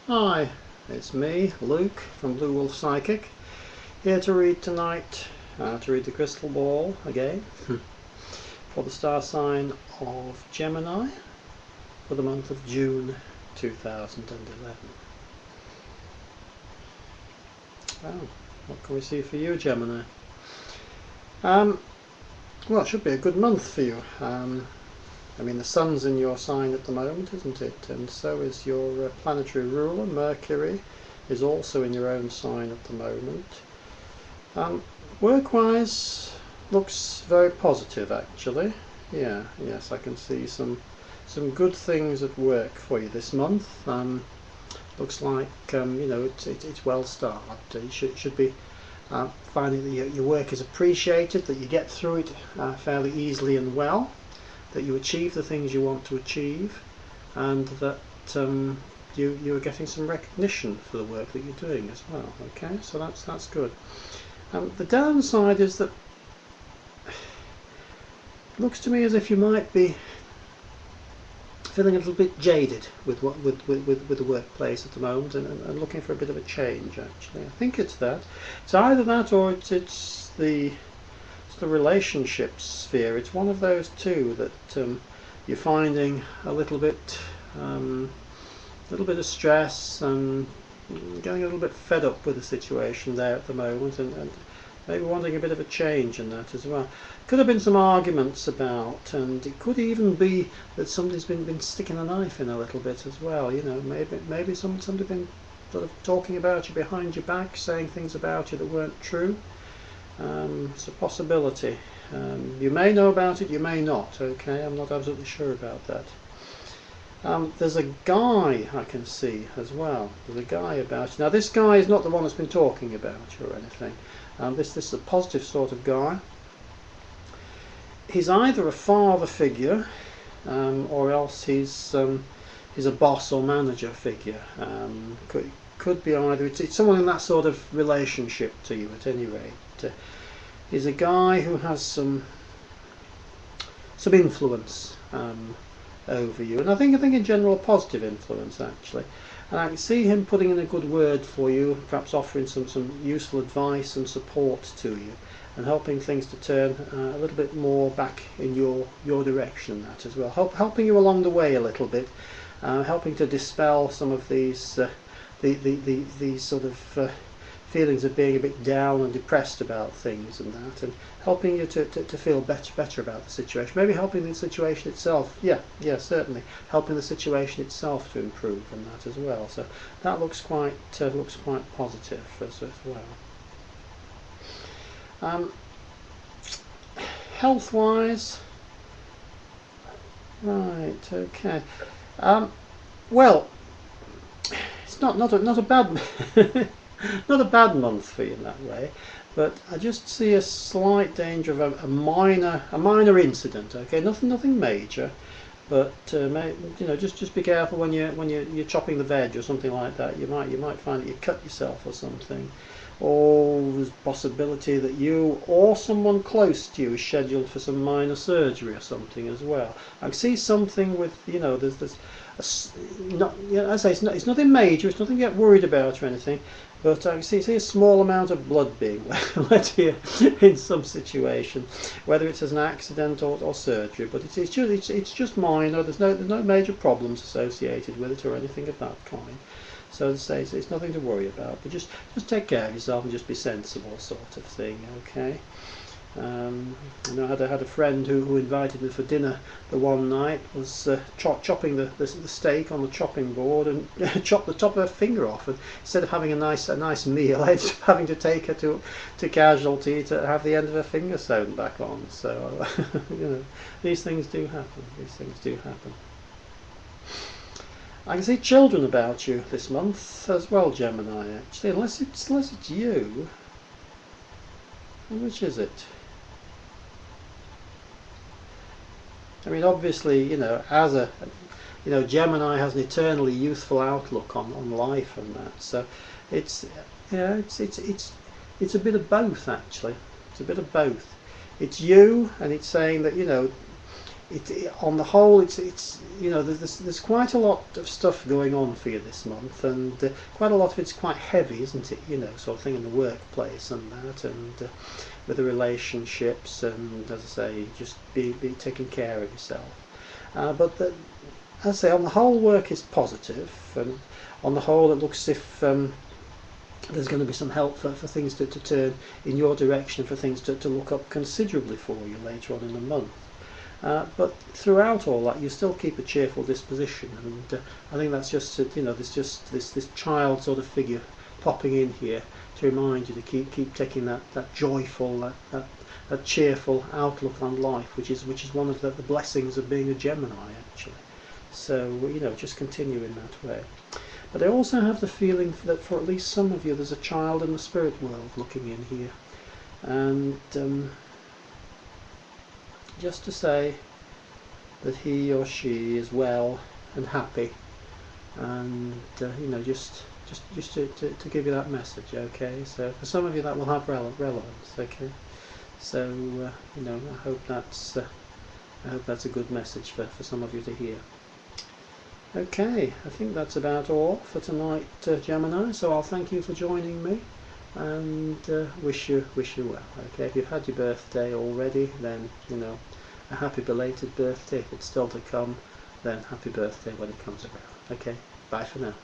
Hi, it's me, Luke from Bluewolfpsychic, here to read tonight, to read the crystal ball again, for the star sign of Gemini for the month of June 2011. Oh, what can we see for you, Gemini? Well, it should be a good month for you. I mean, the sun's in your sign at the moment, isn't it? And so is your planetary ruler, Mercury, is also in your own sign at the moment. Work-wise, looks very positive, actually. Yes, I can see some good things at work for you this month. Looks like it's well started. You should be finding that your work is appreciated, that you get through it fairly easily and well, that you achieve the things you want to achieve, and that you are getting some recognition for the work that you're doing as well. Okay, so that's good. The downside is that it looks to me as if you might be feeling a little bit jaded with the workplace at the moment, and looking for a bit of a change. Actually, I think it's that. It's either that or it's the relationship sphere. It's one of those two that you're finding a little bit of stress and getting a little bit fed up with the situation there at the moment, and maybe wanting a bit of a change in that as well. Could have been some arguments about, and it could even be that somebody's been sticking a knife in a little bit as well. You know, maybe somebody been sort of talking about you behind your back, saying things about you that weren't true. It's a possibility. You may know about it, you may not. Okay, I'm not absolutely sure about that. There's a guy I can see as well. There's a guy about you. Now, this guy is not the one that's been talking about you or anything. This is a positive sort of guy. He's either a father figure, or else he's a boss or manager figure. Could be either. It's someone in that sort of relationship to you, at any rate. He's a guy who has some influence over you, and I think in general a positive influence, actually. And I can see him putting in a good word for you, perhaps offering some useful advice and support to you, and helping things to turn a little bit more back in your direction. That as well, helping you along the way a little bit, helping to dispel some of these these sort of feelings of being a bit down and depressed about things and that, and helping you to feel better about the situation. Maybe helping the situation itself. Yeah, certainly helping the situation itself to improve and that as well. So that looks quite positive as well. Health-wise, right? Okay. Well, it's not a bad not a bad month for you in that way, but I just see a slight danger of a minor incident. Okay, nothing major, but just be careful when you're chopping the veg or something like that. You might find that you cut yourself or something, or there's a possibility that you or someone close to you is scheduled for some minor surgery or something as well. I see something with there's not, as I say, it's nothing major, it's nothing to get worried about or anything, but I see a small amount of blood being let here in some situation, whether it's as an accident or surgery. But it's just minor. There's no major problems associated with it or anything of that kind. So as I say, it's nothing to worry about. But just take care of yourself and just be sensible, sort of thing. Okay. I had a friend who invited me for dinner the one night, was chopping the steak on the chopping board, and chopped the top of her finger off, and instead of having a nice meal, I ended up having to take her to casualty to have the end of her finger sewn back on. So these things do happen. I can see children about you this month as well, Gemini, actually, unless it's you. Which is it? I mean, obviously, Gemini has an eternally youthful outlook on life and that. So it's a bit of both, actually. It's a bit of both. It's you, and it's saying that on the whole, it's you know, there's quite a lot of stuff going on for you this month, and quite a lot of it's quite heavy, isn't it? You know, sort of thing in the workplace and that, and with the relationships, and as I say, just be taking care of yourself. But as I say, on the whole, work is positive, and on the whole, it looks as if there's going to be some help for things to turn in your direction, for things to look up considerably for you later on in the month. But throughout all that, you still keep a cheerful disposition, and I think that's just there's just this child sort of figure popping in here to remind you to keep taking that joyful, that cheerful outlook on life, which is one of the blessings of being a Gemini, actually. So just continue in that way. But I also have the feeling that for at least some of you, there's a child in the spirit world looking in here, and just to say that he or she is well and happy, and just to give you that message. Okay, so for some of you that will have relevance. Okay, so I hope that's a good message for some of you to hear. Okay, I think that's about all for tonight, Gemini. So I'll thank you for joining me, and wish you well. Okay, if you've had your birthday already, then a happy belated birthday. If it's still to come, then happy birthday when it comes around. Okay, bye for now.